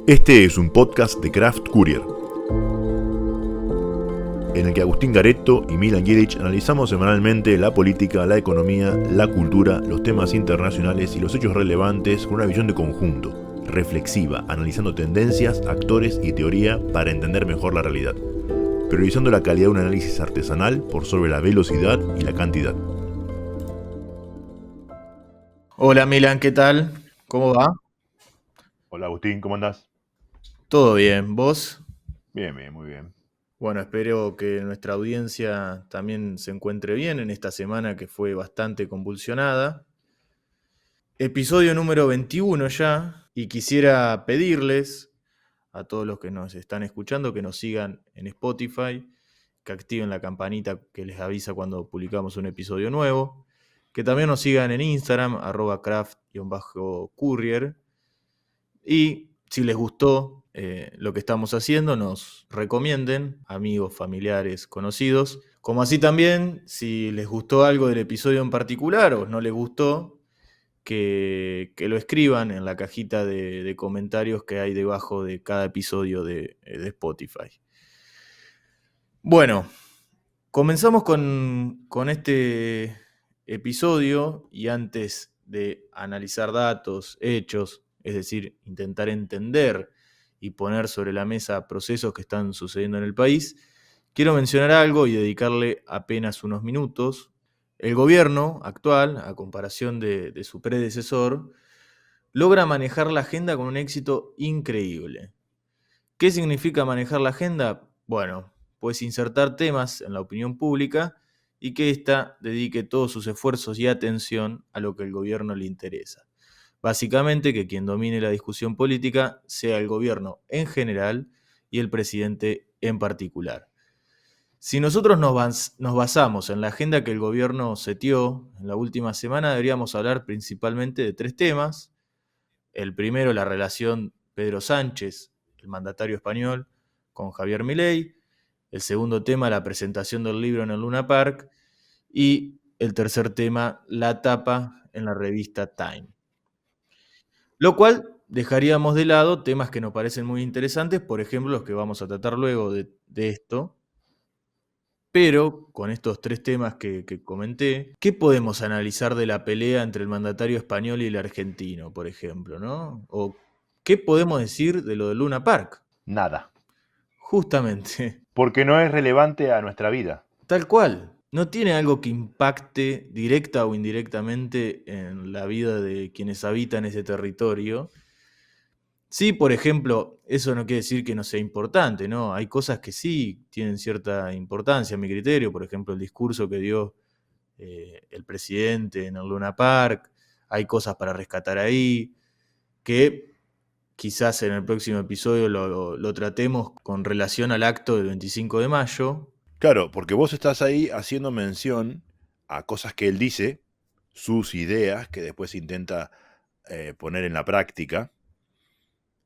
Este es un podcast de Craft Courier, en el que Agustín Garetto y Milan Jedic analizamos semanalmente la política, la economía, la cultura, los temas internacionales y los hechos relevantes con una visión de conjunto, reflexiva, analizando tendencias, actores y teoría para entender mejor la realidad, priorizando la calidad de un análisis artesanal por sobre la velocidad y la cantidad. Hola Milan, ¿qué tal? ¿Cómo va? Hola Agustín, ¿cómo andás? ¿Todo bien? ¿Vos? Bien, muy bien. Bueno, espero que nuestra audiencia también se encuentre bien en esta semana que fue bastante convulsionada. Episodio número 21 ya, y quisiera pedirles a todos los que nos están escuchando que nos sigan en Spotify, que activen la campanita que les avisa cuando publicamos un episodio nuevo, que también nos sigan en Instagram, @craft_courier, y si les gustó lo que estamos haciendo, nos recomienden, amigos, familiares, conocidos. Como así también, si les gustó algo del episodio en particular o no les gustó, que lo escriban en la cajita de comentarios que hay debajo de cada episodio de Spotify. Bueno, comenzamos con este episodio y antes de analizar datos, hechos, es decir, intentar entender y poner sobre la mesa procesos que están sucediendo en el país, quiero mencionar algo y dedicarle apenas unos minutos. El gobierno actual, a comparación de su predecesor, logra manejar la agenda con un éxito increíble. ¿Qué significa manejar la agenda? Bueno, pues insertar temas en la opinión pública y que ésta dedique todos sus esfuerzos y atención a lo que el gobierno le interesa. Básicamente que quien domine la discusión política sea el gobierno en general y el presidente en particular. Si nosotros nos basamos en la agenda que el gobierno setió en la última semana, deberíamos hablar principalmente de tres temas. El primero, la relación Pedro Sánchez, el mandatario español, con Javier Milei. El segundo tema, la presentación del libro en el Luna Park. Y el tercer tema, la tapa en la revista Time. Lo cual dejaríamos de lado temas que nos parecen muy interesantes, por ejemplo, los que vamos a tratar luego de esto. Pero con estos tres temas que comenté, ¿qué podemos analizar de la pelea entre el mandatario español y el argentino, por ejemplo, ¿no? ¿O qué podemos decir de lo de Luna Park? Nada. Justamente, Porque no es relevante a nuestra vida. tal cual. No tiene algo que impacte directa o indirectamente en la vida de quienes habitan ese territorio. Sí, por ejemplo, eso no quiere decir que no sea importante, ¿no? Hay cosas que sí tienen cierta importancia a mi criterio, por ejemplo, el discurso que dio el presidente en el Luna Park, hay cosas para rescatar ahí, que quizás en el próximo episodio lo tratemos con relación al acto del 25 de mayo. Claro, porque vos estás ahí haciendo mención a cosas que él dice, sus ideas que después intenta poner en la práctica,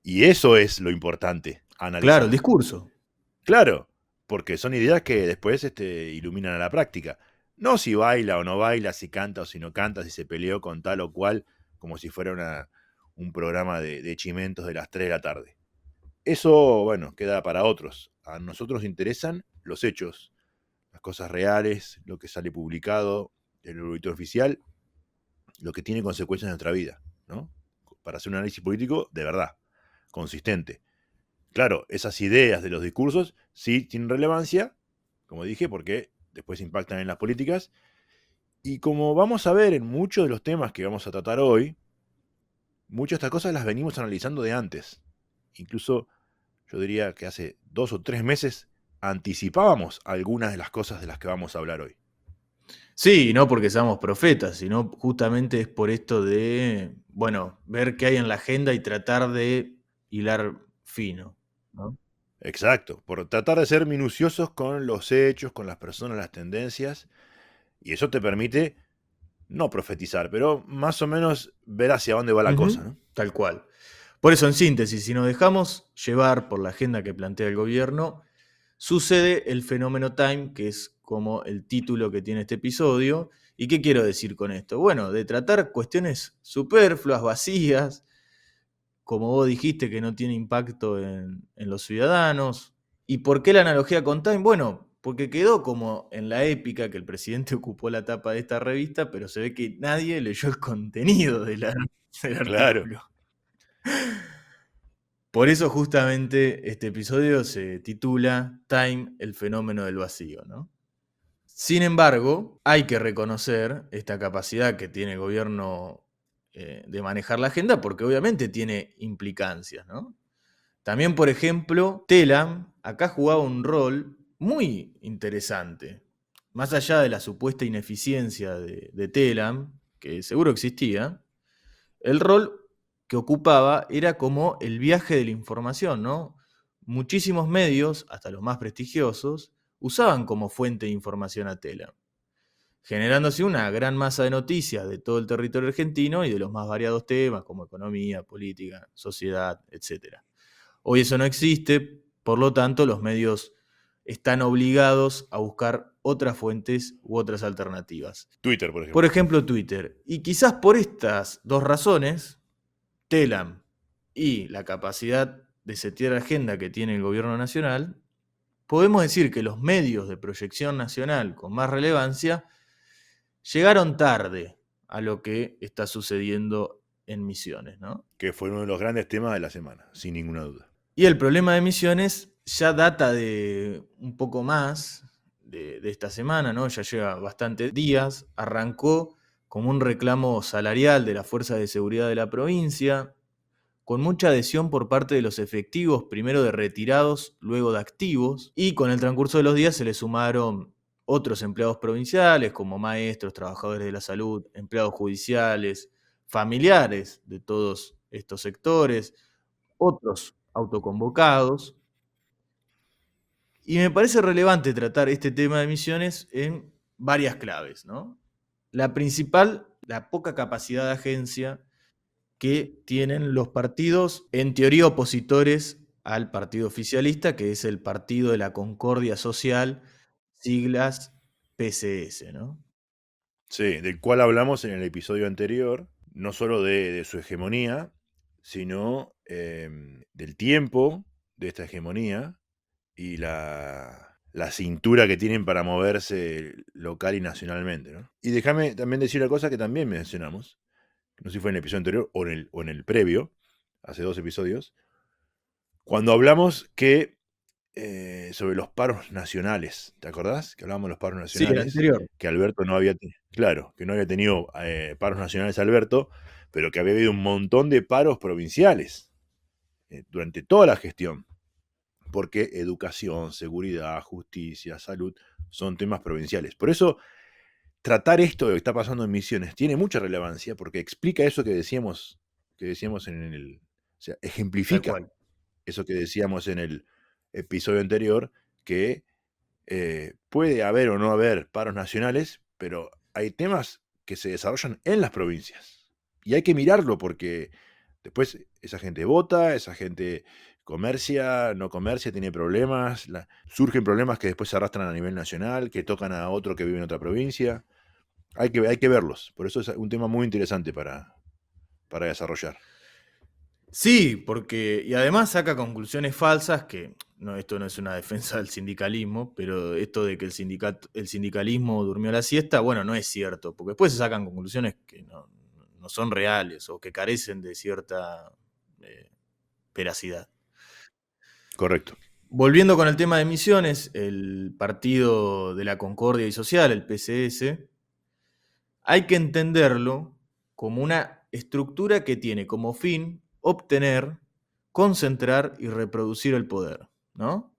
y eso es lo importante, Claro, el analizar. discurso. Claro, porque son ideas que después iluminan a la práctica. No si baila o no baila, si canta o si no canta, si se peleó con tal o cual, como si fuera un programa de chimentos de las 3 de la tarde. Eso, bueno, queda para otros. A nosotros nos interesan los hechos, las cosas reales, lo que sale publicado, el boletín oficial, lo que tiene consecuencias en nuestra vida, ¿no? Para hacer un análisis político de verdad, consistente. Claro, esas ideas de los discursos sí tienen relevancia, como dije, porque después impactan en las políticas. Y como vamos a ver en muchos de los temas que vamos a tratar hoy, muchas de estas cosas las venimos analizando de antes. Incluso yo diría que hace 2 o 3 meses anticipábamos algunas de las cosas de las que vamos a hablar hoy. Sí, no porque seamos profetas, sino justamente es por esto de, bueno, ver qué hay en la agenda y tratar de hilar fino, ¿no? Exacto, por tratar de ser minuciosos con los hechos, con las personas, las tendencias, y eso te permite no profetizar, pero más o menos ver hacia dónde va la cosa, ¿no? Tal cual. Por eso, en síntesis, si nos dejamos llevar por la agenda que plantea el gobierno, sucede el fenómeno Time, que es como el título que tiene este episodio. ¿Y qué quiero decir con esto? Bueno, de tratar cuestiones superfluas, vacías, como vos dijiste, que no tiene impacto en los ciudadanos. ¿Y por qué la analogía con Time? Bueno, porque quedó como en la épica que el presidente ocupó la tapa de esta revista, pero se ve que nadie leyó el contenido del Claro. artículo. Por eso justamente este episodio se titula Time, el fenómeno del vacío, ¿no? Sin embargo, hay que reconocer esta capacidad que tiene el gobierno de manejar la agenda, porque obviamente tiene implicancias, ¿no? También, por ejemplo, Telam acá jugaba un rol muy interesante. Más allá de la supuesta ineficiencia de Telam, que seguro existía, el rol que ocupaba era como el viaje de la información, ¿no? Muchísimos medios, hasta los más prestigiosos, usaban como fuente de información a Telam, generándose una gran masa de noticias de todo el territorio argentino y de los más variados temas como economía, política, sociedad, etc. Hoy eso no existe, por lo tanto los medios están obligados a buscar otras fuentes u otras alternativas. Twitter, por Por ejemplo. ejemplo, Twitter. Y quizás por estas dos razones, Telam y la capacidad de setear agenda que tiene el gobierno nacional, podemos decir que los medios de proyección nacional con más relevancia llegaron tarde a lo que está sucediendo en Misiones, ¿no? Que fue uno de los grandes temas de la semana, sin ninguna duda. Y el problema de Misiones ya data de un poco más de esta semana, ¿no? Ya lleva bastantes días. Arrancó como un reclamo salarial de las fuerzas de seguridad de la provincia, con mucha adhesión por parte de los efectivos, primero de retirados, luego de activos, y con el transcurso de los días se le sumaron otros empleados provinciales, como maestros, trabajadores de la salud, empleados judiciales, familiares de todos estos sectores, otros autoconvocados. Y me parece relevante tratar este tema de Misiones en varias claves, ¿no? La principal, la poca capacidad de agencia que tienen los partidos, en teoría opositores al partido oficialista, que es el Partido de la Concordia Social, siglas PCS, ¿no? Sí, del cual hablamos en el episodio anterior, no solo de su hegemonía, sino del tiempo de esta hegemonía y la cintura que tienen para moverse local y nacionalmente, ¿no? Y déjame también decir una cosa que también mencionamos, no sé si fue en el episodio anterior o en el previo, hace 2 episodios, cuando hablamos que sobre los paros nacionales, ¿te acordás? Que hablábamos de los paros Sí, el nacionales, anterior. que Alberto no había, claro, que no había tenido paros nacionales Alberto, pero que había habido un montón de paros provinciales durante toda la gestión, porque educación, seguridad, justicia, salud son temas provinciales. Por eso, tratar esto de lo que está pasando en Misiones tiene mucha relevancia, porque explica eso que decíamos en el, o sea, Tal ejemplifica cual. eso que decíamos en el episodio anterior, que puede haber o no haber paros nacionales, pero hay temas que se desarrollan en las provincias. Y hay que mirarlo porque después esa gente vota, esa gente comercia, no comercia, tiene problemas, surgen problemas que después se arrastran a nivel nacional, que tocan a otro que vive en otra provincia. Hay que verlos. Por eso es un tema muy interesante para desarrollar. Sí, porque, y además saca conclusiones falsas que, no, esto no es una defensa del sindicalismo, pero esto de que el sindicalismo durmió la siesta, bueno, no es cierto, porque después se sacan conclusiones que no son reales o que carecen de cierta veracidad. Correcto. Volviendo con el tema de Misiones, el Partido de la Concordia y Social, el PCS, hay que entenderlo como una estructura que tiene como fin obtener, concentrar y reproducir el poder, ¿no?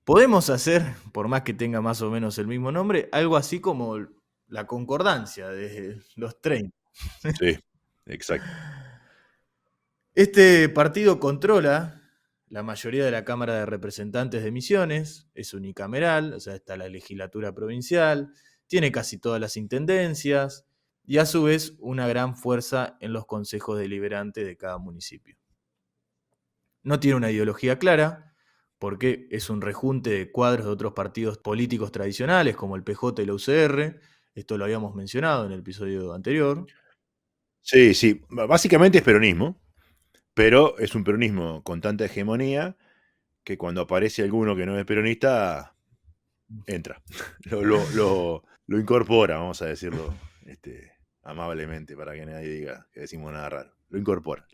Podemos hacer, por más que tenga más o menos el mismo nombre, algo así como la concordancia de los 30. Sí, exacto. Este partido controla la mayoría de la Cámara de Representantes de Misiones, es unicameral, o sea, está la legislatura provincial, tiene casi todas las intendencias y a su vez una gran fuerza en los consejos deliberantes de cada municipio. No tiene una ideología clara, porque es un rejunte de cuadros de otros partidos políticos tradicionales, como el PJ y la UCR, esto lo habíamos mencionado en el episodio anterior. Sí, sí. Básicamente es peronismo. Pero es un peronismo con tanta hegemonía que cuando aparece alguno que no es peronista, entra. Lo incorpora, vamos a decirlo amablemente, para que nadie diga que decimos nada raro. Lo incorpora.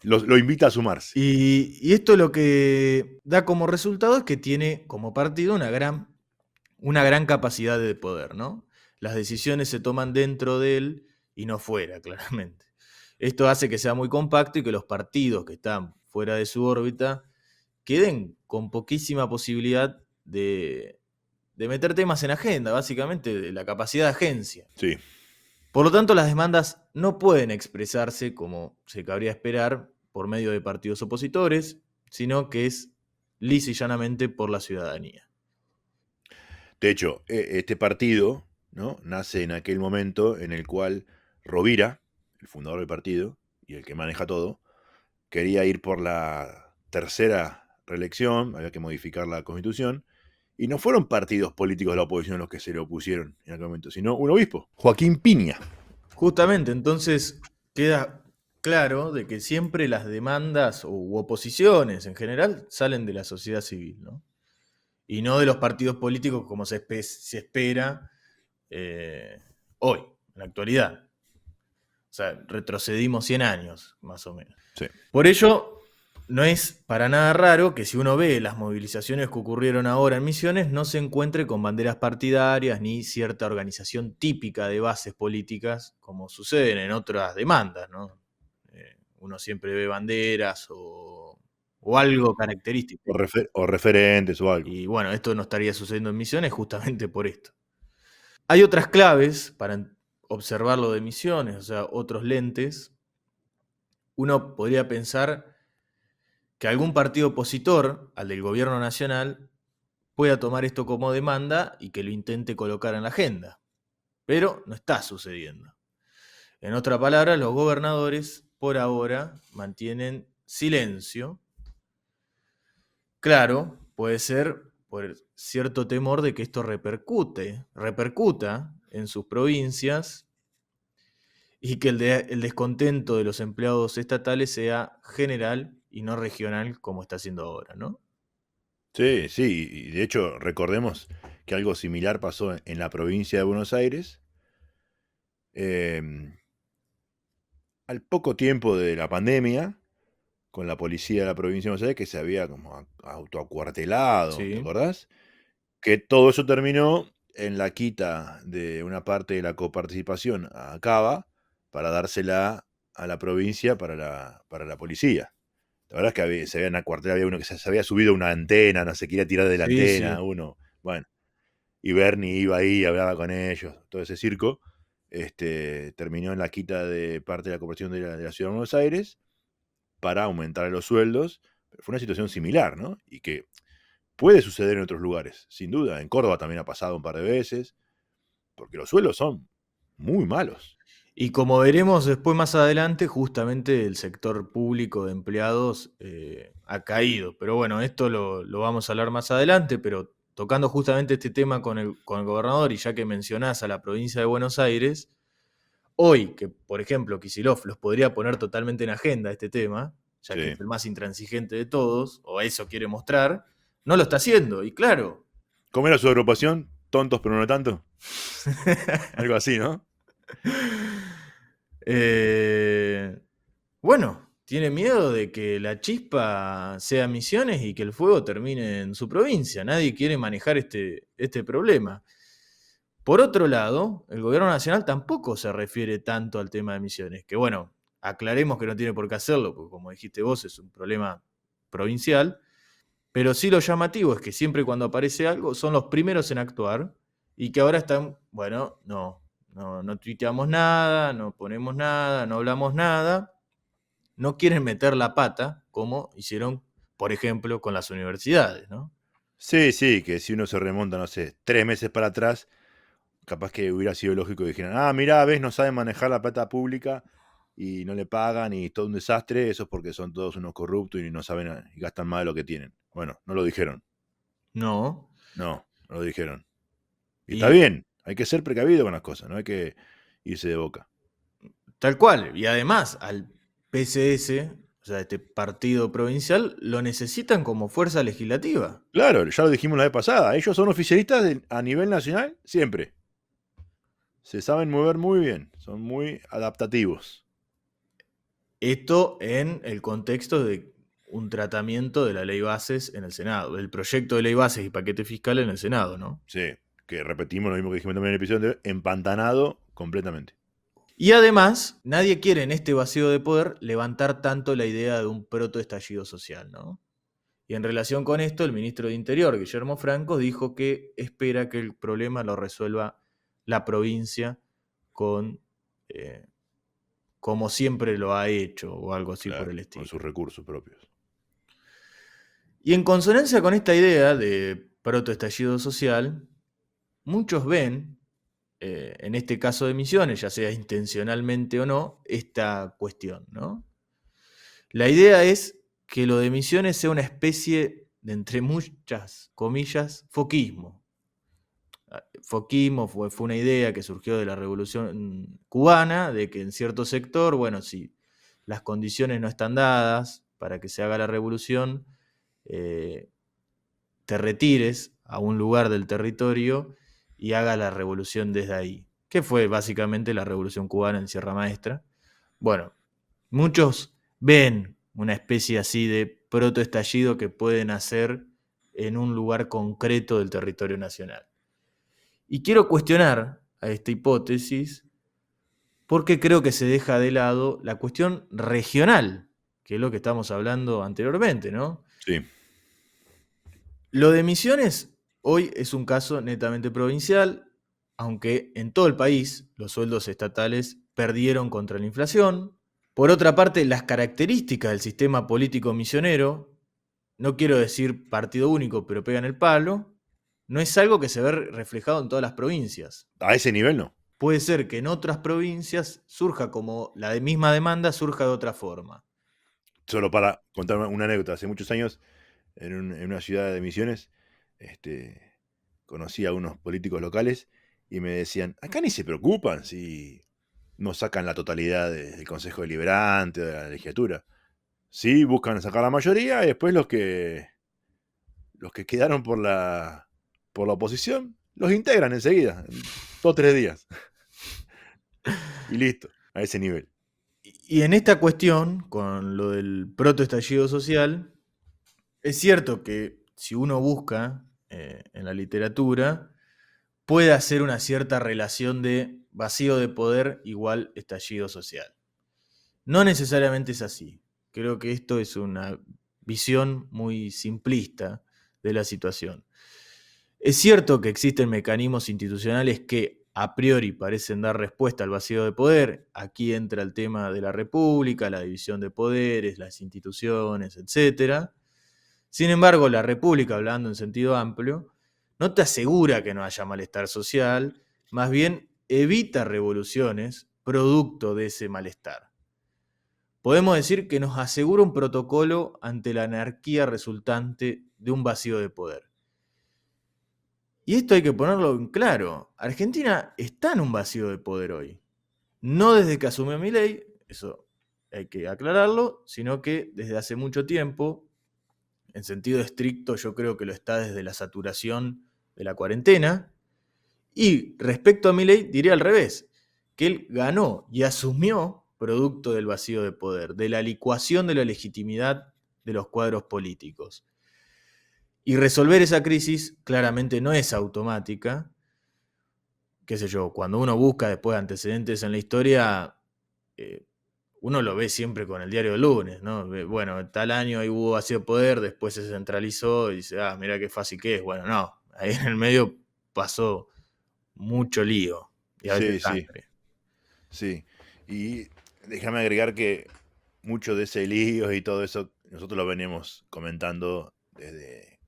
Lo invita a sumarse. Y esto lo que da como resultado es que tiene como partido una gran capacidad de poder, ¿no? Las decisiones se toman dentro de él y no fuera, claramente. Esto hace que sea muy compacto y que los partidos que están fuera de su órbita queden con poquísima posibilidad de meter temas en agenda, básicamente de la capacidad de agencia. Sí. Por lo tanto, las demandas no pueden expresarse como se cabría esperar por medio de partidos opositores, sino que es lisa y llanamente por la ciudadanía. De hecho, este partido, ¿no?, nace en aquel momento en el cual Rovira, el fundador del partido y el que maneja todo, quería ir por la tercera reelección, había que modificar la constitución, y no fueron partidos políticos de la oposición los que se le opusieron en aquel momento, sino un obispo, Joaquín Piña. Justamente, entonces queda claro de que siempre las demandas u oposiciones en general salen de la sociedad civil, ¿no? Y no de los partidos políticos como se espera hoy, en la actualidad. O sea, retrocedimos 100 años, más o menos. Sí. Por ello, no es para nada raro que si uno ve las movilizaciones que ocurrieron ahora en Misiones, no se encuentre con banderas partidarias ni cierta organización típica de bases políticas, como suceden en otras demandas, ¿no? Uno siempre ve banderas o algo característico. O referentes o algo. Y bueno, esto no estaría sucediendo en Misiones justamente por esto. Hay otras claves para observar lo de Misiones, o sea, otros lentes. Uno podría pensar que algún partido opositor al del gobierno nacional pueda tomar esto como demanda y que lo intente colocar en la agenda. Pero no está sucediendo. En otra palabra, los gobernadores por ahora mantienen silencio. Claro, puede ser por cierto temor de que esto repercuta en sus provincias y que el descontento de los empleados estatales sea general y no regional como está siendo ahora, ¿no? Sí, sí, y de hecho recordemos que algo similar pasó en la provincia de Buenos Aires. Al poco tiempo de la pandemia, con la policía de la provincia de Buenos Aires que se había como autoacuartelado, ¿te Sí. acordás? Que todo eso terminó en la quita de una parte de la coparticipación a Cava para dársela a la provincia para la policía. La verdad es que se habían acuartelado, había uno que se había subido a una antena, no se quería tirar de la Sí, sí. antena, uno, bueno, y Bernie iba ahí, hablaba con ellos, todo ese circo, terminó en la quita de parte de la cooperación de la Ciudad de Buenos Aires para aumentar los sueldos, pero fue una situación similar, ¿no? Y que puede suceder en otros lugares, sin duda. En Córdoba también ha pasado un par de veces, porque los sueldos son muy malos. Y como veremos después más adelante, justamente el sector público de empleados ha caído. Pero bueno, esto lo vamos a hablar más adelante, pero tocando justamente este tema con el gobernador, y ya que mencionás a la provincia de Buenos Aires, hoy que, por ejemplo, Kicillof los podría poner totalmente en agenda este tema, ya que Sí. es el más intransigente de todos, o eso quiere mostrar, no lo está haciendo. Y claro. ¿Cómo era su agrupación? Tontos pero no tanto. Algo así, ¿no? Bueno, tiene miedo de que la chispa sea Misiones y que el fuego termine en su provincia. Nadie quiere manejar este problema. Por otro lado, el gobierno nacional tampoco se refiere tanto al tema de Misiones, que bueno, aclaremos que no tiene por qué hacerlo, porque como dijiste vos, es un problema provincial, pero sí lo llamativo es que siempre cuando aparece algo son los primeros en actuar y que ahora están, bueno, no tuiteamos nada, no ponemos nada, no hablamos nada, no quieren meter la pata como hicieron, por ejemplo, con las universidades, ¿no? Sí, sí, que si uno se remonta, no sé, 3 meses para atrás, capaz que hubiera sido lógico que dijeran, mirá, ves, no saben manejar la plata pública y no le pagan y todo un desastre, eso es porque son todos unos corruptos y no saben y gastan más de lo que tienen. Bueno, no lo dijeron. No. No lo dijeron. Y está Y bien, hay que ser precavido con las cosas, no hay que irse de boca. tal cual. Y además, al PCS, o sea, este partido provincial, lo necesitan como fuerza legislativa. Claro, ya lo dijimos la vez pasada, ellos son oficialistas a nivel nacional siempre. Se saben mover muy bien, son muy adaptativos. Esto en el contexto de un tratamiento de la ley bases en el Senado, del proyecto de ley bases y paquete fiscal en el Senado, ¿no? Sí, que repetimos lo mismo que dijimos también en el episodio anterior, empantanado completamente. Y además, nadie quiere en este vacío de poder levantar tanto la idea de un protoestallido social, ¿no? Y en relación con esto, el ministro de Interior, Guillermo Franco, dijo que espera que el problema lo resuelva la provincia con, eh, como siempre lo ha hecho, o algo así por Claro, el con estilo. sus recursos propios. Y en consonancia con esta idea de protoestallido social, muchos ven, en este caso de Misiones, ya sea intencionalmente o no, esta cuestión, ¿no? La idea es que lo de Misiones sea una especie de, entre muchas comillas, foquismo. Foquismo fue una idea que surgió de la Revolución Cubana, de que en cierto sector, bueno, si las condiciones no están dadas para que se haga la revolución, eh, te retires a un lugar del territorio y hagas la revolución desde ahí, que fue básicamente la Revolución Cubana en Sierra Maestra. Bueno, muchos ven una especie así de protoestallido que pueden hacer en un lugar concreto del territorio nacional. Y quiero cuestionar a esta hipótesis porque creo que se deja de lado la cuestión regional, que es lo que estamos hablando anteriormente, ¿no? Sí, Lo de Misiones hoy es un caso netamente provincial, aunque en todo el país los sueldos estatales perdieron contra la inflación. Por otra parte, las características del sistema político misionero, no quiero decir partido único, pero pegan el palo, no es algo que se ve reflejado en todas las provincias. a ese nivel no. Puede ser que en otras provincias surja como la misma demanda, surja de otra forma. Solo para contar una anécdota, hace muchos años en una ciudad de Misiones, conocí a unos políticos locales y me decían, acá ni se preocupan si no sacan la totalidad del Consejo Deliberante o de la legislatura. Sí, buscan sacar la mayoría y después los que quedaron por la oposición los integran enseguida, en 2 o 3 días. Y listo, a ese nivel. Y en esta cuestión, con lo del protoestallido social, es cierto que si uno busca en la literatura, puede hacer una cierta relación de vacío de poder igual estallido social. No necesariamente es así. Creo que esto es una visión muy simplista de la situación. Es cierto que existen mecanismos institucionales que a priori parecen dar respuesta al vacío de poder. Aquí entra el tema de la república, la división de poderes, las instituciones, etc. Sin embargo, la república, hablando en sentido amplio, no te asegura que no haya malestar social, más bien evita revoluciones producto de ese malestar. Podemos decir que nos asegura un protocolo ante la anarquía resultante de un vacío de poder. Y esto hay que ponerlo en claro. Argentina está en un vacío de poder hoy. No desde que asumió Milei, eso hay que aclararlo, sino que desde hace mucho tiempo, en sentido estricto yo creo que lo está desde la saturación de la cuarentena. Y respecto a Milei, diría al revés, que él ganó y asumió producto del vacío de poder, de la licuación de la legitimidad de los cuadros políticos. Y resolver esa crisis claramente no es automática. Qué sé yo, cuando uno busca después antecedentes en la historia, eh, uno lo ve siempre con el diario del lunes, ¿no? Bueno, tal año ahí hubo vacío de poder, después se centralizó y dice, ah, mira qué fácil que es. Bueno, no, ahí en el medio pasó mucho lío y a veces Sí, sí, sangre. sí. Y déjame agregar que mucho de ese lío y todo eso, nosotros lo venimos comentando desde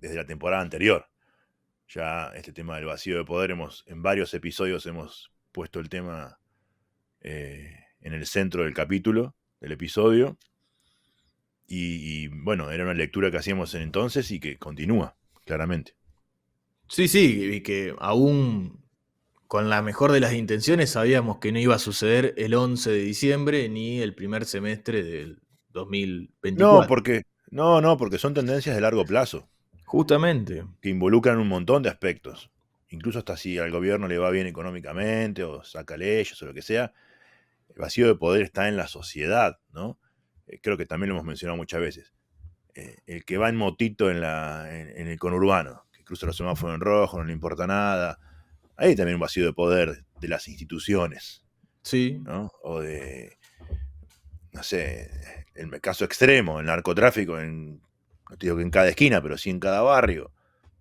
la temporada anterior. Ya este tema del vacío de poder, en varios episodios hemos puesto el tema en el centro del capítulo, del episodio. Y bueno, era una lectura que hacíamos en entonces y que continúa, claramente. Sí, sí, y que aún con la mejor de las intenciones sabíamos que no iba a suceder el 11 de diciembre ni el primer semestre del No, 2024. porque son tendencias de largo plazo, Justamente. que involucran un montón de aspectos. Incluso hasta si al gobierno le va bien económicamente o saca leyes o lo que sea, el vacío de poder está en la sociedad, ¿no? Creo que también lo hemos mencionado muchas veces. El que va en motito en el conurbano, que cruza los semáforos en rojo, no le importa nada. Hay también un vacío de poder de las instituciones, Sí, ¿no? O de, no sé, el caso extremo, el narcotráfico, no te digo que en cada esquina, pero sí en cada barrio.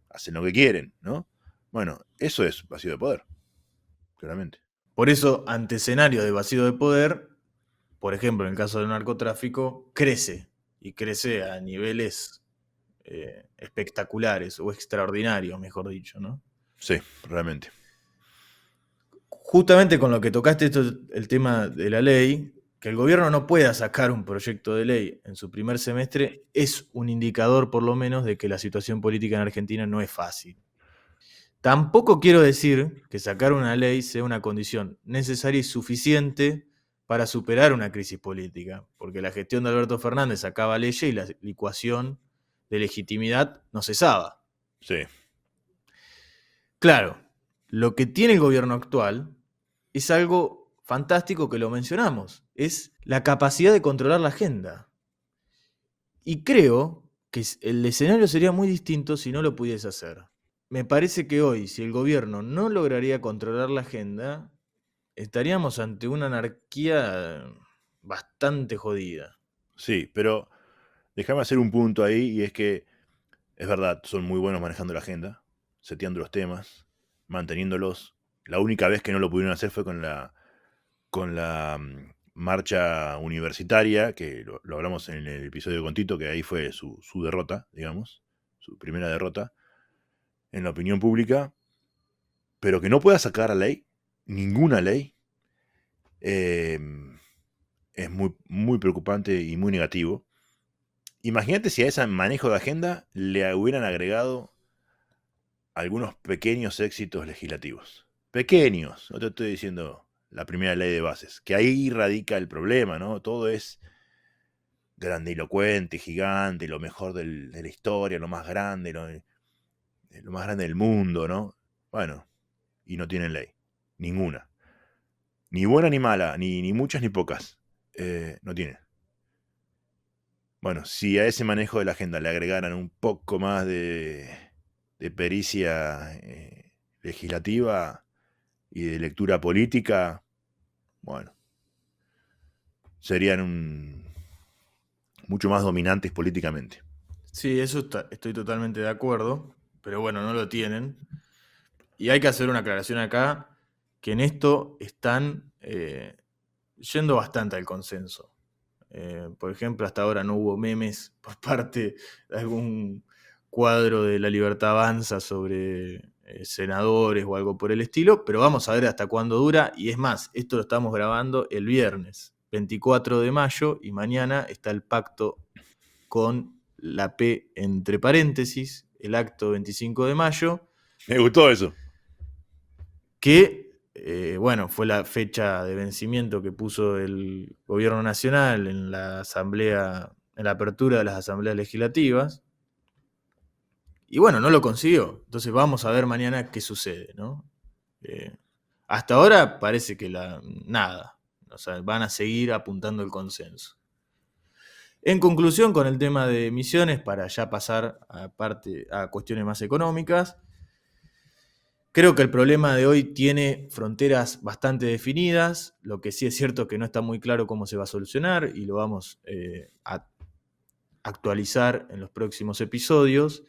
Hacen lo que quieren, ¿no? Bueno, eso es vacío de poder, claramente. por eso, ante escenario de vacío de poder, por ejemplo, en el caso del narcotráfico, crece y crece a niveles espectaculares o extraordinarios, mejor dicho, ¿no? Sí, realmente. Justamente con lo que tocaste esto, el tema de la ley, que el gobierno no pueda sacar un proyecto de ley en su primer semestre es un indicador por lo menos de que la situación política en Argentina no es fácil. Tampoco quiero decir que sacar una ley sea una condición necesaria y suficiente para superar una crisis política, porque la gestión de Alberto Fernández sacaba leyes y la licuación de legitimidad no cesaba. Sí. Claro, lo que tiene el gobierno actual es algo fantástico que lo mencionamos, es la capacidad de controlar la agenda. Y creo que el escenario sería muy distinto si no lo pudiese hacer. Me parece que hoy, si el gobierno no lograría controlar la agenda, estaríamos ante una anarquía bastante jodida. Sí, pero déjame hacer un punto ahí y es que es verdad, son muy buenos manejando la agenda, seteando los temas, manteniéndolos. La única vez que no lo pudieron hacer fue con la marcha universitaria, que lo hablamos en el episodio con Tito, que ahí fue su derrota, digamos, su primera derrota en la opinión pública, pero que no pueda sacar a ley, ninguna ley, eh, es muy, muy preocupante y muy negativo. Imagínate si a ese manejo de agenda le hubieran agregado algunos pequeños éxitos legislativos. Pequeños, no te estoy diciendo la primera ley de bases, que ahí radica el problema, ¿no? Todo es grandilocuente, gigante, lo mejor de la historia, lo más grande del mundo, ¿no? Bueno, y no tienen ley, ninguna. Ni buena ni mala, ni muchas ni pocas. No tienen. Bueno, si a ese manejo de la agenda le agregaran un poco más de pericia legislativa y de lectura política, bueno, serían mucho más dominantes políticamente. Sí, eso estoy totalmente de acuerdo, pero bueno, no lo tienen. Y hay que hacer una aclaración acá, que en esto están yendo bastante al consenso. Por ejemplo, hasta ahora no hubo memes por parte de algún cuadro de La Libertad Avanza sobre senadores o algo por el estilo, pero vamos a ver hasta cuándo dura. Y es más, esto lo estamos grabando el viernes 24 de mayo y mañana está el pacto con la P entre paréntesis, el acto 25 de mayo, Me gustó eso. que bueno, fue la fecha de vencimiento que puso el gobierno nacional en la asamblea, en la apertura de las asambleas legislativas. Y bueno, no lo consiguió. Entonces vamos a ver mañana qué sucede, ¿no? Hasta ahora parece que nada. O sea, van a seguir apuntando el consenso. En conclusión, con el tema de emisiones, para ya pasar a cuestiones más económicas, creo que el problema de hoy tiene fronteras bastante definidas, lo que sí es cierto que no está muy claro cómo se va a solucionar y lo vamos a actualizar en los próximos episodios.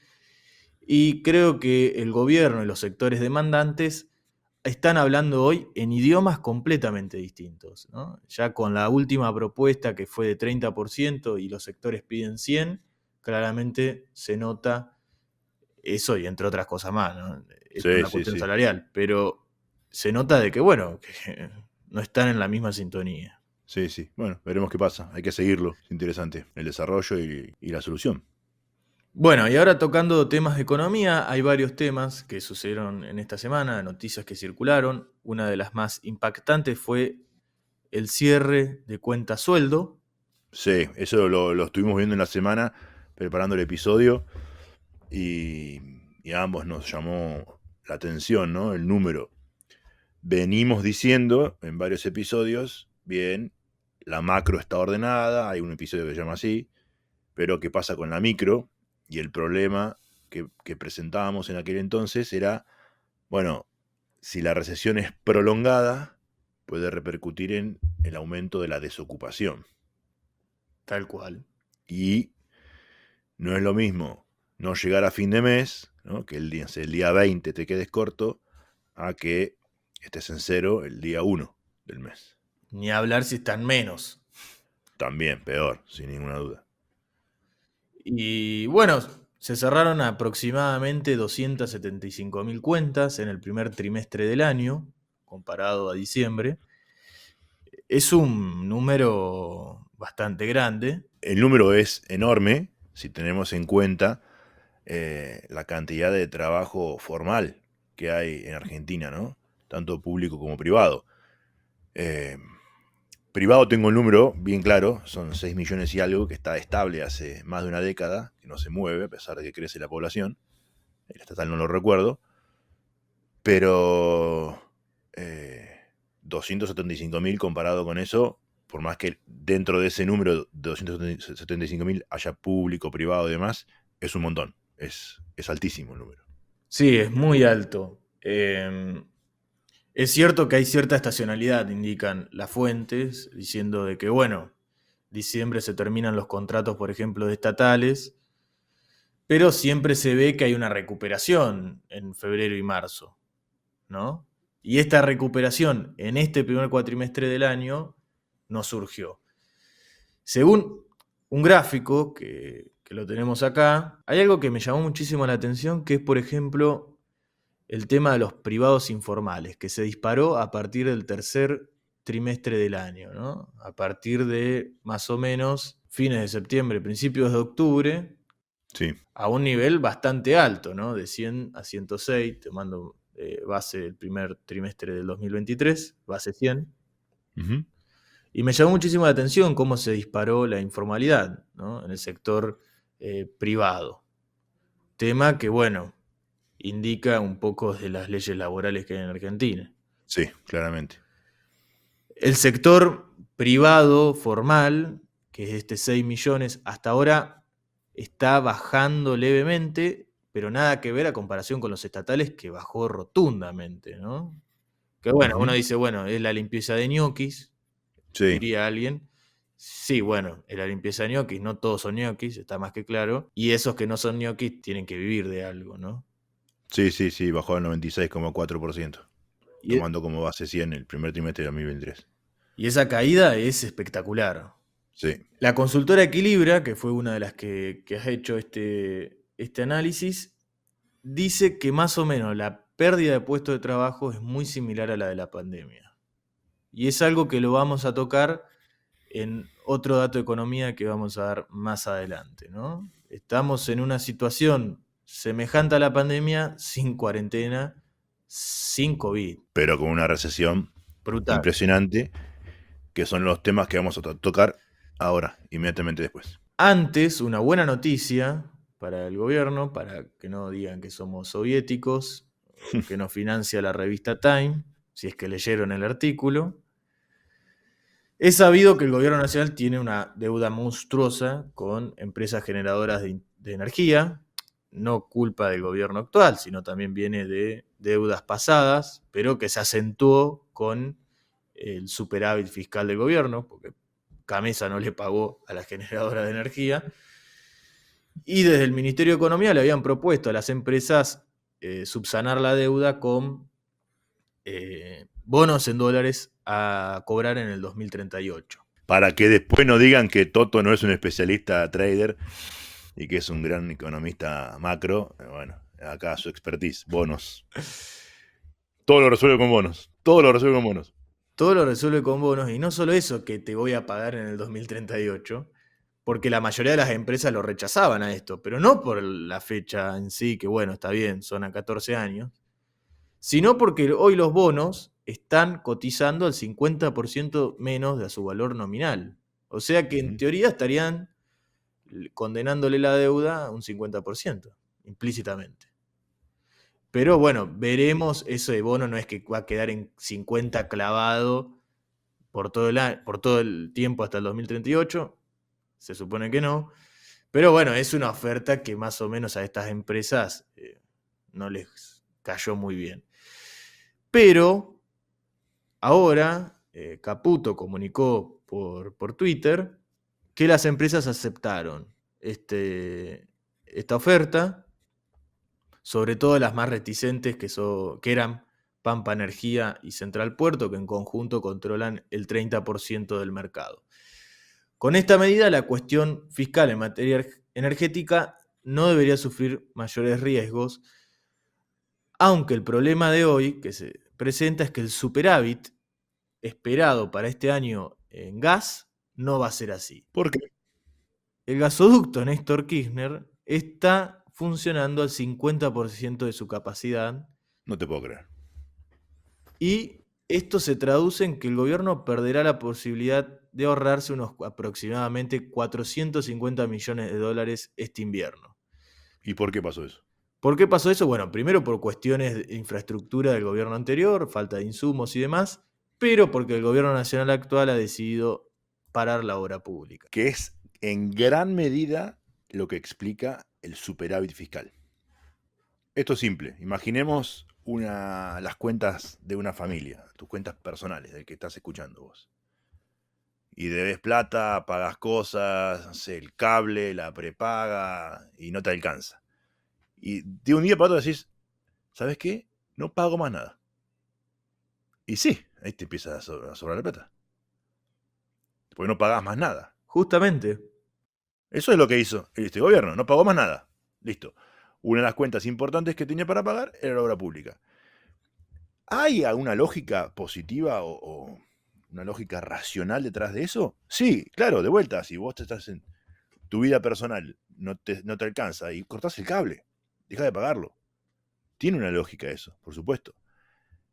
Y creo que el gobierno y los sectores demandantes están hablando hoy en idiomas completamente distintos, ¿no? Ya con la última propuesta que fue de 30% y los sectores piden 100%, claramente se nota eso y entre otras cosas más, ¿no? Es Sí, una sí, cuestión sí. salarial, pero se nota de que, bueno, que no están en la misma sintonía. Sí, sí. Bueno, veremos qué pasa. Hay que seguirlo. Es interesante. El desarrollo y la solución. Bueno, y ahora tocando temas de economía, hay varios temas que sucedieron en esta semana, noticias que circularon. Una de las más impactantes fue el cierre de cuenta sueldo. Sí, eso lo estuvimos viendo en la semana, preparando el episodio, y a ambos nos llamó la atención, ¿no? El número. Venimos diciendo en varios episodios, bien, la macro está ordenada, hay un episodio que se llama así, pero ¿qué pasa con la micro? Y el problema que presentábamos en aquel entonces era, bueno, si la recesión es prolongada, puede repercutir en el aumento de la desocupación. Tal cual. Y no es lo mismo no llegar a fin de mes, ¿no? Que el día 20 te quedes corto, a que estés en cero el día 1 del mes. Ni hablar si están menos. También peor, sin ninguna duda. Y bueno, se cerraron aproximadamente 275.000 cuentas en el primer trimestre del año, comparado a diciembre. Es un número bastante grande. El número es enorme si tenemos en cuenta la cantidad de trabajo formal que hay en Argentina, ¿no? Tanto público como privado. Privado tengo el número bien claro, son 6 millones y algo, que está estable hace más de una década, que no se mueve a pesar de que crece la población. El estatal no lo recuerdo. Pero 275.000 comparado con eso, por más que dentro de ese número de 275.000 haya público, privado y demás, es un montón. Es altísimo el número. Sí, es muy alto. Es cierto que hay cierta estacionalidad, indican las fuentes, diciendo de que, bueno, diciembre se terminan los contratos, por ejemplo, de estatales, pero siempre se ve que hay una recuperación en febrero y marzo, ¿no? Y esta recuperación en este primer cuatrimestre del año no surgió. Según un gráfico que lo tenemos acá, hay algo que me llamó muchísimo la atención, que es, por ejemplo, el tema de los privados informales, que se disparó a partir del tercer trimestre del año, ¿no? A partir de más o menos fines de septiembre, principios de octubre, Sí. a un nivel bastante alto, ¿no? De 100 a 106, te mando base del primer trimestre del 2023, base 100. Ujú. Y me llamó muchísimo la atención cómo se disparó la informalidad, ¿no? En el sector privado. Tema que, bueno, indica un poco de las leyes laborales que hay en Argentina. Sí, claramente. El sector privado formal, que es este 6 millones, hasta ahora está bajando levemente, pero nada que ver a comparación con los estatales, que bajó rotundamente, ¿no? Que bueno, Ujú. uno dice, bueno, es la limpieza de ñoquis, Sí, diría alguien. Sí, bueno, es la limpieza de ñoquis, no todos son ñoquis, está más que claro. Y esos que no son ñoquis tienen que vivir de algo, ¿no? sí, bajó al 96,4%, Y, tomando como base 100 el primer trimestre de 2023. y esa caída es espectacular. Sí. La consultora Equilibra, que fue una de las que has hecho este análisis, dice que más o menos la pérdida de puestos de trabajo es muy similar a la de la pandemia. Y es algo que lo vamos a tocar en otro dato de economía que vamos a dar más adelante, ¿no? Estamos en una situación semejante a la pandemia, sin cuarentena, sin COVID. Pero con una recesión Brutal. impresionante, que son los temas que vamos a tocar ahora, inmediatamente después. Antes, una buena noticia para el gobierno, para que no digan que somos soviéticos, o que nos financia la revista Time, si es que leyeron el artículo. Es sabido que el gobierno nacional tiene una deuda monstruosa con empresas generadoras de energía, no culpa del gobierno actual, sino también viene de deudas pasadas, pero que se acentuó con el superávit fiscal del gobierno, porque Camesa no le pagó a la generadora de energía. Y desde el Ministerio de Economía le habían propuesto a las empresas subsanar la deuda con bonos en dólares a cobrar en el 2038. Para que después no digan que Toto no es un especialista trader y que es un gran economista macro. Bueno, acá su expertise, bonos. Todo lo resuelve con bonos. Todo lo resuelve con bonos. Todo lo resuelve con bonos, y no solo eso que te voy a pagar en el 2038, porque la mayoría de las empresas lo rechazaban a esto, pero no por la fecha en sí, que bueno, está bien, son a 14 años, sino porque hoy los bonos están cotizando al 50% menos de su valor nominal. O sea que en Ujú. teoría estarían condenándole la deuda a un 50%, implícitamente. Pero bueno, veremos, ese bono no es que va a quedar en 50 clavado por todo el tiempo hasta el 2038, se supone que no. Pero bueno, es una oferta que más o menos a estas empresas no les cayó muy bien. Pero ahora Caputo comunicó por Twitter que las empresas aceptaron esta oferta, sobre todo las más reticentes que eran Pampa Energía y Central Puerto, que en conjunto controlan el 30% del mercado. Con esta medida, la cuestión fiscal en materia energética no debería sufrir mayores riesgos, aunque el problema de hoy que se presenta es que el superávit esperado para este año en gas no va a ser así. ¿Por qué? El gasoducto Néstor Kirchner está funcionando al 50% de su capacidad No te puedo creer. y esto se traduce en que el gobierno perderá la posibilidad de ahorrarse unos aproximadamente 450 millones de dólares este invierno. ¿Y por qué pasó eso? ¿Por qué pasó eso? Bueno, primero por cuestiones de infraestructura del gobierno anterior, falta de insumos y demás, pero porque el gobierno nacional actual ha decidido parar la obra pública. Que es en gran medida lo que explica el superávit fiscal. Esto es simple. Imaginemos las cuentas de una familia, tus cuentas personales, del que estás escuchando vos. Y debes plata, pagas cosas, no sé, el cable, la prepaga, y no te alcanza. Y de un día para otro decís, ¿sabes qué? No pago más nada. Y sí, ahí te empieza a sobrar la plata. Porque no pagás más nada. Justamente. Eso es lo que hizo este gobierno, no pagó más nada. Listo. Una de las cuentas importantes que tenía para pagar era la obra pública. ¿Hay alguna lógica positiva o una lógica racional detrás de eso? Sí, claro, de vuelta, si vos te estás en tu vida personal, no te alcanza y cortás el cable, deja de pagarlo. Tiene una lógica eso, por supuesto.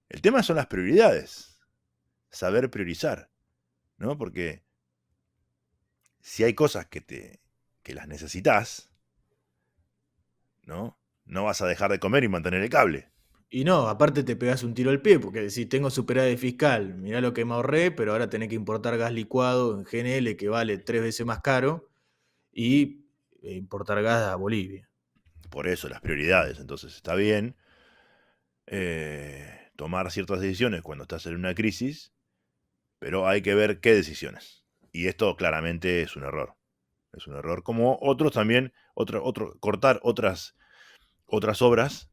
El tema son las prioridades, saber priorizar, ¿no? Porque si hay cosas que las necesitas, ¿no? No vas a dejar de comer y mantener el cable. Y no, aparte te pegás un tiro al pie, porque decís, tengo superávit fiscal, mirá lo que me ahorré, pero ahora tenés que importar gas licuado en GNL que vale 3 veces más caro y importar gas a Bolivia. Por eso, las prioridades. Entonces está bien tomar ciertas decisiones cuando estás en una crisis, pero hay que ver qué decisiones. Y esto claramente es un error. Es un error. Como otros también, cortar otras obras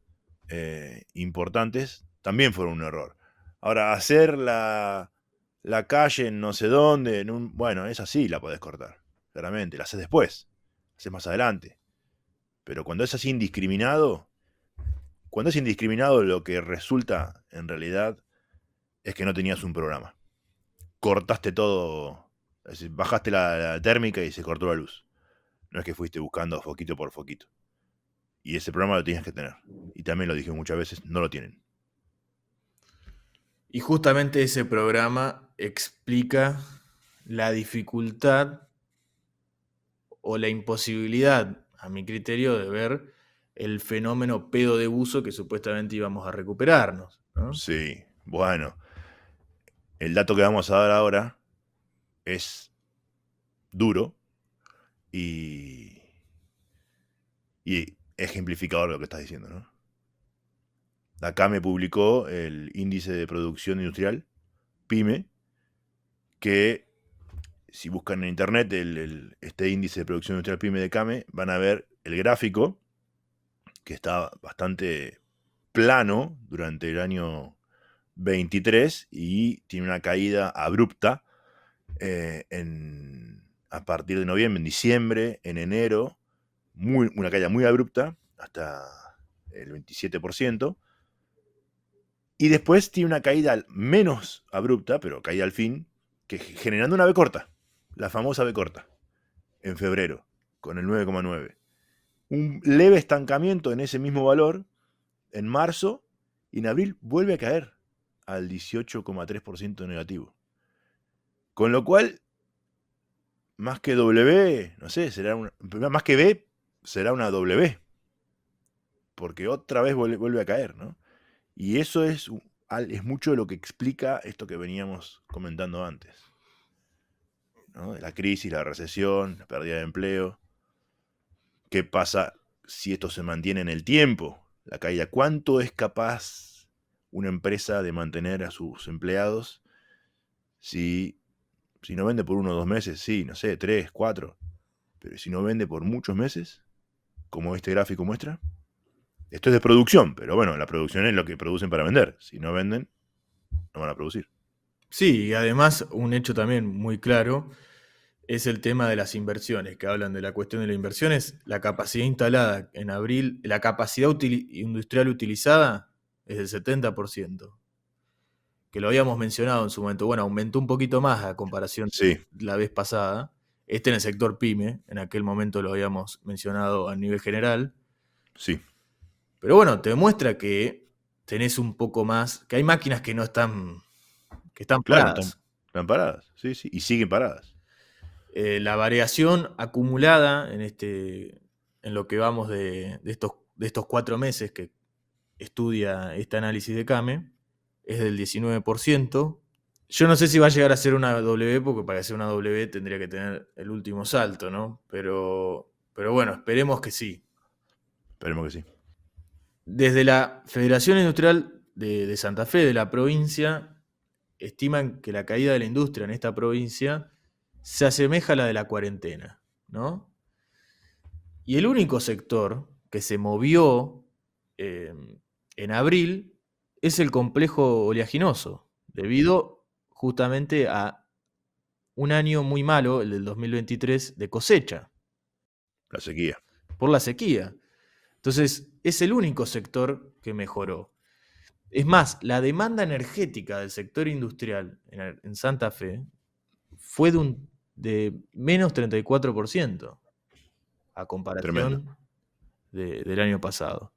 importantes también fueron un error. Ahora, hacer la calle en no sé dónde, bueno, esa sí la podés cortar, claramente. La haces después, la haces más adelante. Pero cuando es así cuando es indiscriminado, lo que resulta en realidad es que no tenías un programa. Cortaste todo, es decir, bajaste la térmica y se cortó la luz. No es que fuiste buscando foquito por foquito. Y ese programa lo tenías que tener. Y también lo dije muchas veces, no lo tienen. Y justamente ese programa explica la dificultad o la imposibilidad, a mi criterio, de ver el fenómeno pedo de buzo que supuestamente íbamos a recuperarnos, ¿no? Sí, bueno. El dato que vamos a dar ahora es duro y, y ejemplificador de lo que estás diciendo, ¿no? Acá me publicó el índice de producción industrial, PYME, que si buscan en internet este índice de producción industrial PYME de CAME, van a ver el gráfico, que está bastante plano durante el año 23 y tiene una caída abrupta a partir de noviembre, en diciembre, en enero, una caída muy abrupta, hasta el 27%, y después tiene una caída menos abrupta, pero caída al fin, generando una B corta, la famosa B corta. en febrero, con el 9,9. Un leve estancamiento en ese mismo valor en marzo, y en abril vuelve a caer al 18,3% negativo. Con lo cual, más que W, no sé, más que B, será una W. Porque otra vez vuelve a caer, ¿no? Y eso es mucho de lo que explica esto que veníamos comentando antes, ¿no? La crisis, la recesión, la pérdida de empleo. ¿Qué pasa si esto se mantiene en el tiempo? La caída. ¿Cuánto es capaz una empresa de mantener a sus empleados si no vende por 1 o 2 meses? Sí, no sé, 3, 4. Pero si no vende por muchos meses, como este gráfico muestra. Esto es de producción, pero bueno, la producción es lo que producen para vender. Si no venden, no van a producir. Sí, y además un hecho también muy claro es el tema de las inversiones, que hablan de la cuestión de las inversiones. La capacidad instalada en abril, la capacidad industrial utilizada es del 70%, que lo habíamos mencionado en su momento. Bueno, aumentó un poquito más a comparación Sí, de la vez pasada. En el sector PYME, en aquel momento lo habíamos mencionado a nivel general. sí. Pero bueno, te demuestra que tenés un poco más, que hay máquinas que no están, que están Claro, paradas. están paradas. Sí, sí. Y siguen paradas. La variación acumulada en lo que vamos de estos 4 meses que estudia este análisis de CAME es del 19%. Yo no sé si va a llegar a ser una W, porque para ser una W tendría que tener el último salto, ¿no? Pero bueno, esperemos que sí. Esperemos que sí. Desde la Federación Industrial de Santa Fe, de la provincia, estiman que la caída de la industria en esta provincia se asemeja a la de la cuarentena, ¿no? Y el único sector que se movió en abril es el complejo oleaginoso, debido justamente a un año muy malo, el del 2023, de cosecha, La sequía. por la sequía. Entonces, es el único sector que mejoró. Es más, la demanda energética del sector industrial en Santa Fe fue de menos 34% a Tremendo. comparación del año pasado.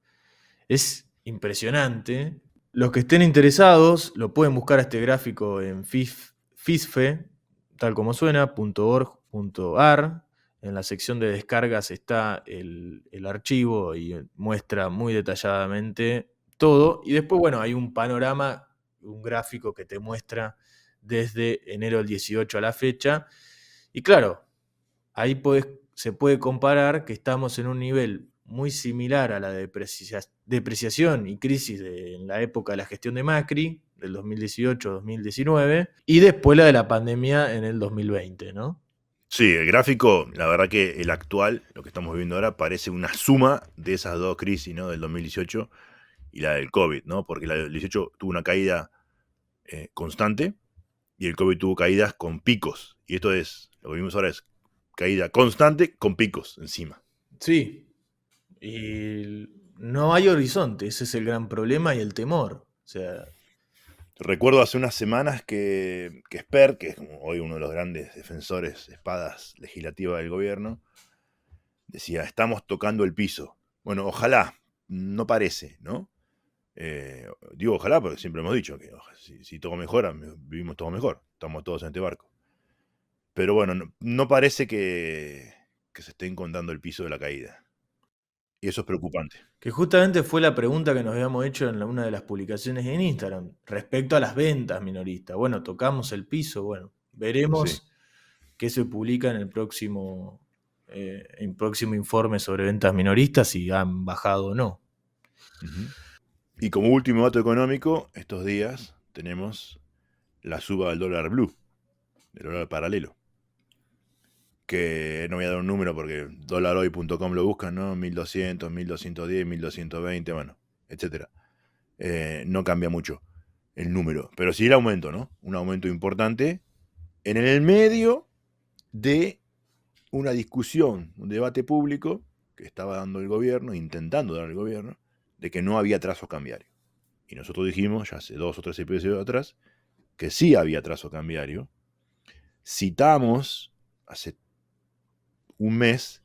Es impresionante. Los que estén interesados lo pueden buscar a este gráfico en FISFE, tal como suena, .org.ar. En la sección de descargas está el archivo y muestra muy detalladamente todo. Y después, bueno, hay un panorama, un gráfico que te muestra desde enero del 18 a la fecha. Y claro, ahí se puede comparar que estamos en un nivel muy similar a la depreciación y crisis en la época de la gestión de Macri, del 2018-2019, y después la de la pandemia en el 2020, ¿no? Sí, el gráfico, la verdad que el actual, lo que estamos viviendo ahora, parece una suma de esas dos crisis, ¿no? Del 2018 y la del COVID, ¿no? Porque la del 18 tuvo una caída constante y el COVID tuvo caídas con picos. Y esto es, lo que vimos ahora es caída constante con picos encima. Sí, y no hay horizonte, ese es el gran problema y el temor. O sea, Recuerdo hace unas semanas que Esper, que es como hoy uno de los grandes defensores de espadas legislativas del gobierno, decía, estamos tocando el piso. Bueno, ojalá, no parece, ¿no? Digo ojalá porque siempre hemos dicho que si todo mejora, vivimos todo mejor, estamos todos en este barco. Pero bueno, no parece que se esté encontrando el piso de la caída. Y eso es preocupante. que justamente fue la pregunta que nos habíamos hecho en una de las publicaciones en Instagram, respecto a las ventas minoristas. Bueno, tocamos el piso, bueno, Sí. veremos qué se publica en el próximo informe sobre ventas minoristas, si han bajado o no. Ujú. Y como último dato económico, estos días tenemos la suba del dólar blue, del dólar paralelo. Que no voy a dar un número porque dólarhoy.com lo buscan, ¿no? 1200, 1210, 1220, bueno, etcétera. No cambia mucho el número, pero sí el aumento, ¿no? Un aumento importante en el medio de una discusión, un debate público que estaba dando el gobierno, intentando dar el gobierno, de que no había trazo cambiario. Y nosotros dijimos, ya hace 2 o 3 episodios atrás, que sí había trazo cambiario. Citamos hace un mes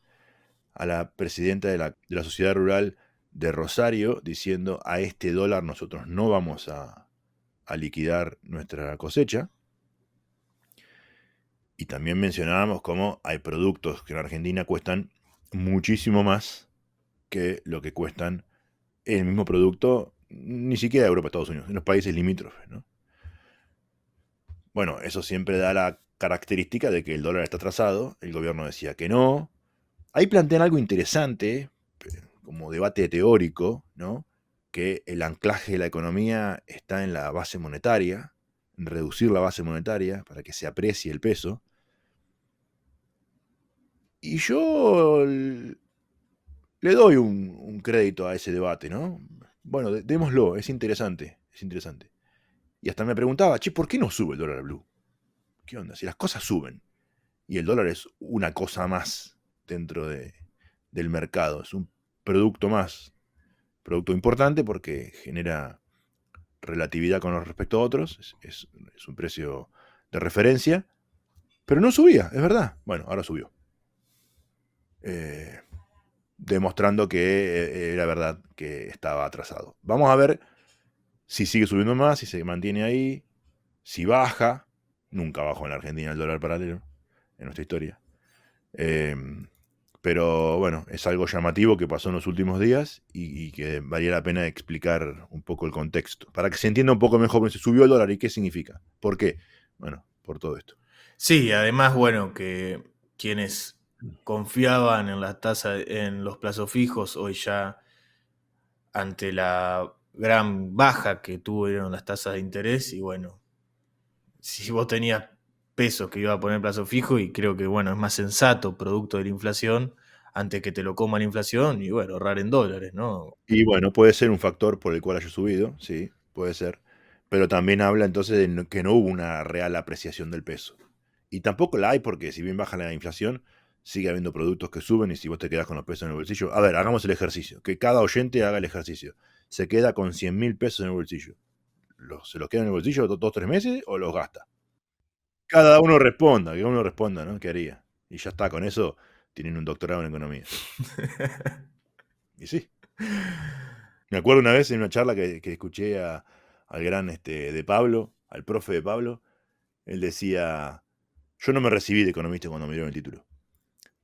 a la presidenta de la Sociedad Rural de Rosario diciendo: a este dólar nosotros no vamos a liquidar nuestra cosecha. Y también mencionábamos cómo hay productos que en Argentina cuestan muchísimo más que lo que cuestan el mismo producto, ni siquiera Europa, Estados Unidos, en los países limítrofes, ¿no? Bueno, eso siempre da la característica de que el dólar está atrasado. El gobierno decía que no. Ahí plantean algo interesante, como debate teórico, ¿no? Que el anclaje de la economía está en la base monetaria, en reducir la base monetaria para que se aprecie el peso. Y yo le doy un crédito a ese debate, ¿no? Bueno, démoslo, es interesante, es interesante. Y hasta me preguntaba: che, ¿por qué no sube el dólar blue? ¿Qué onda? Si las cosas suben y el dólar es una cosa más dentro del mercado, es un producto más, producto importante porque genera relatividad con respecto a otros, es un precio de referencia, pero no subía, es verdad. Bueno, ahora subió. Demostrando que era verdad que estaba atrasado. Vamos a ver si sigue subiendo más, si se mantiene ahí, si baja. Nunca bajó en la Argentina el dólar paralelo, en nuestra historia. Pero bueno, es algo llamativo que pasó en los últimos días y que valía la pena explicar un poco el contexto, para que se entienda un poco mejor cómo se subió el dólar y qué significa. ¿Por qué? Bueno, por todo esto. Sí, además, bueno, que quienes confiaban en las tasas, en los plazos fijos, hoy ya ante la gran baja que tuvieron las tasas de interés, y bueno, si vos tenías pesos que iba a poner plazo fijo, y creo que bueno, es más sensato producto de la inflación, antes que te lo coma la inflación, y bueno, ahorrar en dólares, ¿no? Y bueno, puede ser un factor por el cual haya subido, sí, puede ser. Pero también habla entonces de que no hubo una real apreciación del peso. Y tampoco la hay porque si bien baja la inflación, sigue habiendo productos que suben y si vos te quedás con los pesos en el bolsillo... A ver, hagamos el ejercicio. Que cada oyente haga el ejercicio. Se queda con 100.000 pesos en el bolsillo. ¿Se los queda en el bolsillo 2 o 3 meses o los gasta? Cada uno responda, ¿no? ¿Qué haría? Y ya está, con eso tienen un doctorado en economía. Y sí. Me acuerdo una vez en una charla que escuché al gran de Pablo, al profe de Pablo. Él decía: yo no me recibí de economista cuando me dieron el título.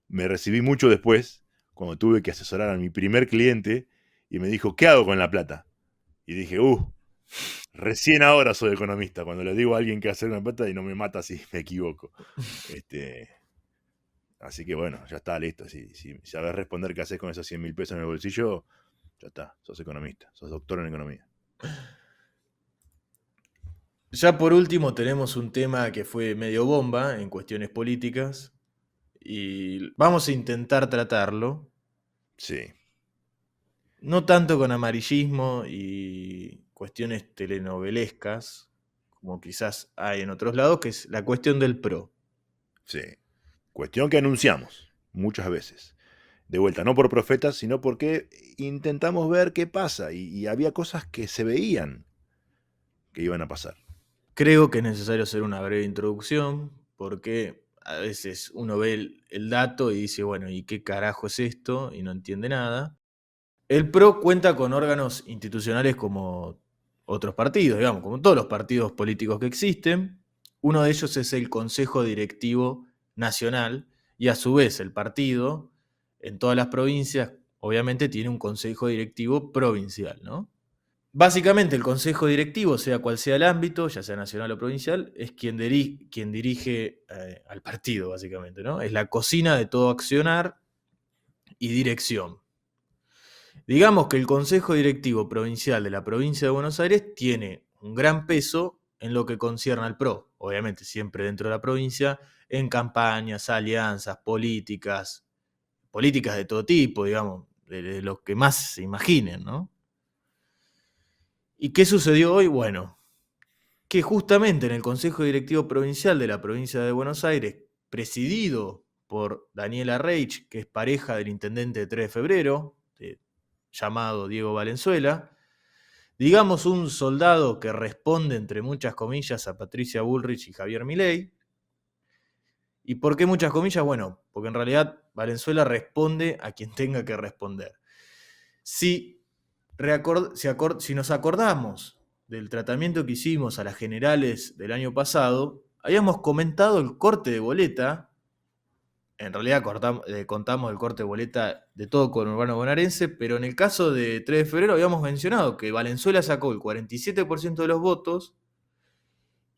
Me recibí mucho después, cuando tuve que asesorar a mi primer cliente y me dijo: ¿qué hago con la plata? Y dije: recién ahora soy economista, cuando le digo a alguien qué hacer con la plata y no me mata si me equivoco. Así que bueno, ya está, listo. Si sabes responder qué haces con esos 100.000 pesos en el bolsillo, ya está, sos economista, sos doctor en economía. Ya por último tenemos un tema que fue medio bomba en cuestiones políticas y vamos a intentar tratarlo. Sí. No tanto con amarillismo y cuestiones telenovelescas, como quizás hay en otros lados, que es la cuestión del PRO. Sí. Cuestión que anunciamos muchas veces. De vuelta, no por profetas, sino porque intentamos ver qué pasa y había cosas que se veían que iban a pasar. Creo que es necesario hacer una breve introducción porque a veces uno ve el dato y dice, bueno, ¿y qué carajo es esto? Y no entiende nada. El PRO cuenta con órganos institucionales como otros partidos, digamos, como todos los partidos políticos que existen. Uno de ellos es el Consejo Directivo Nacional y a su vez el partido en todas las provincias obviamente tiene un Consejo Directivo Provincial, ¿no? Básicamente el Consejo Directivo, sea cual sea el ámbito, ya sea nacional o provincial, es quien dirige al partido, básicamente, ¿no? Es la cocina de todo accionar y dirección. Digamos que el Consejo Directivo Provincial de la provincia de Buenos Aires tiene un gran peso en lo que concierne al PRO, obviamente siempre dentro de la provincia, en campañas, alianzas, políticas de todo tipo, digamos, de lo que más se imaginen, ¿no? ¿Y qué sucedió hoy? Bueno, que justamente en el Consejo Directivo Provincial de la provincia de Buenos Aires, presidido por Daniela Reich, que es pareja del intendente de 3 de febrero, llamado Diego Valenzuela, digamos un soldado que responde, entre muchas comillas, a Patricia Bullrich y Javier Milei. ¿Y por qué muchas comillas? Bueno, porque en realidad Valenzuela responde a quien tenga que responder. Si nos acordamos del tratamiento que hicimos a las generales del año pasado, habíamos comentado el corte de boleta. En realidad contamos el corte de boleta de todo conurbano bonaerense, pero en el caso de 3 de febrero habíamos mencionado que Valenzuela sacó el 47% de los votos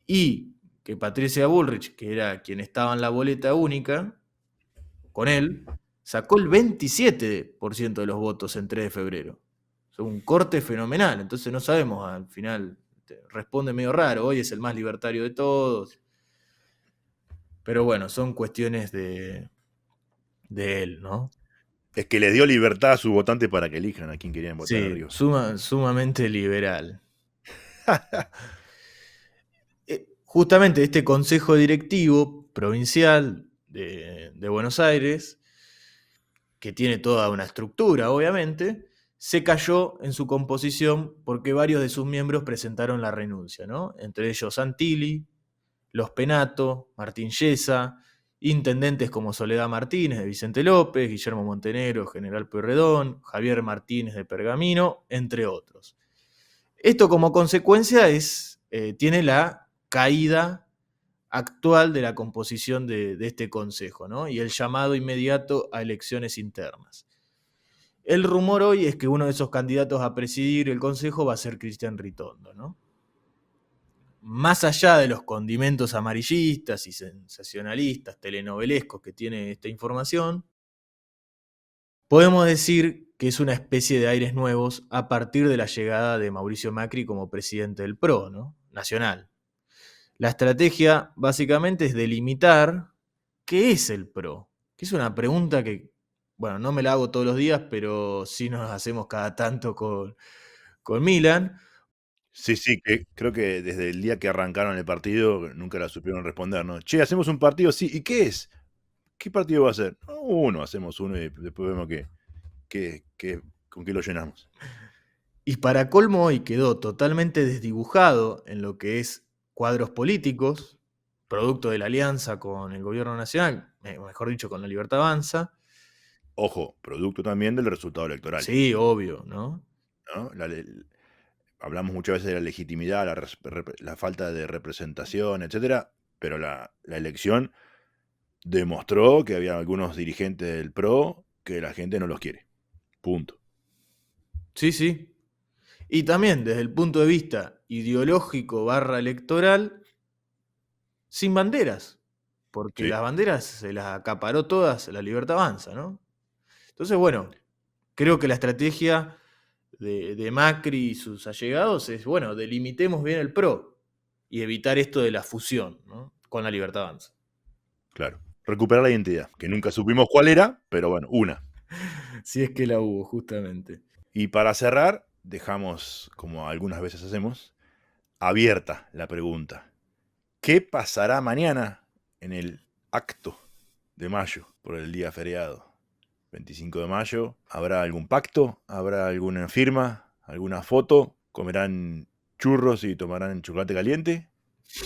y que Patricia Bullrich, que era quien estaba en la boleta única, con él, sacó el 27% de los votos en 3 de febrero. Es un corte fenomenal, entonces no sabemos, al final responde medio raro, hoy es el más libertario de todos. Pero bueno, son cuestiones de él, ¿no? Es que le dio libertad a sus votantes para que elijan a quien querían votar arriba. Sumamente liberal. Justamente este consejo directivo provincial de Buenos Aires, que tiene toda una estructura, obviamente, se cayó en su composición porque varios de sus miembros presentaron la renuncia, ¿no? Entre ellos Santilli, Los Penato, Martín Yesa, intendentes como Soledad Martínez de Vicente López, Guillermo Montenegro, General Pueyrredón, Javier Martínez de Pergamino, entre otros. Esto como consecuencia tiene la caída actual de la composición de este consejo, ¿no? Y el llamado inmediato a elecciones internas. El rumor hoy es que uno de esos candidatos a presidir el consejo va a ser Cristian Ritondo, ¿no? Más allá de los condimentos amarillistas y sensacionalistas, telenovelescos que tiene esta información, podemos decir que es una especie de aires nuevos a partir de la llegada de Mauricio Macri como presidente del PRO, ¿no? Nacional. La estrategia básicamente es delimitar qué es el PRO, que es una pregunta que, bueno, no me la hago todos los días, pero sí nos hacemos cada tanto con Milan. Sí, que creo que desde el día que arrancaron el partido nunca la supieron responder, ¿no? Che, hacemos un partido, sí, ¿y qué es? ¿Qué partido va a ser? Uno, hacemos uno y después vemos con qué lo llenamos. Y para colmo hoy quedó totalmente desdibujado en lo que es cuadros políticos, producto de la alianza con el gobierno nacional, mejor dicho, con la Libertad Avanza. Ojo, producto también del resultado electoral. Sí, obvio, ¿no? Hablamos muchas veces de la legitimidad, la falta de representación, etcétera, pero la elección demostró que había algunos dirigentes del PRO que la gente no los quiere. Punto. Sí. Y también desde el punto de vista ideológico / electoral, sin banderas, porque ¿Sí? las banderas se las acaparó todas la Libertad Avanza, ¿no? Entonces, bueno, creo que la estrategia de Macri y sus allegados es, bueno, delimitemos bien el PRO y evitar esto de la fusión, ¿no? Con la Libertad Avanza. Claro. Recuperar la identidad, que nunca supimos cuál era, pero bueno, una. Si es que la hubo, justamente. Y para cerrar, dejamos, como algunas veces hacemos, abierta la pregunta. ¿Qué pasará mañana en el acto de mayo por el día feriado? 25 de mayo, ¿habrá algún pacto? ¿Habrá alguna firma? ¿Alguna foto? ¿Comerán churros y tomarán chocolate caliente?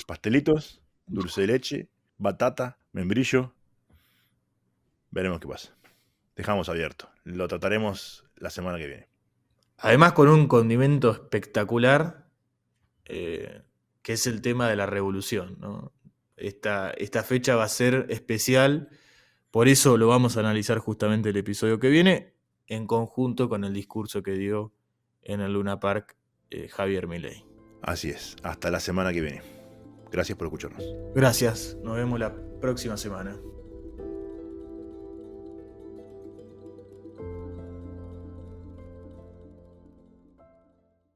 ¿Pastelitos? ¿Dulce de leche? ¿Batata? ¿Membrillo? Veremos qué pasa. Dejamos abierto. Lo trataremos la semana que viene. Además con un condimento espectacular, que es el tema de la revolución, ¿no? Esta fecha va a ser especial, por eso lo vamos a analizar justamente el episodio que viene, en conjunto con el discurso que dio en el Luna Park Javier Milei. Así es, hasta la semana que viene. Gracias por escucharnos. Gracias, nos vemos la próxima semana.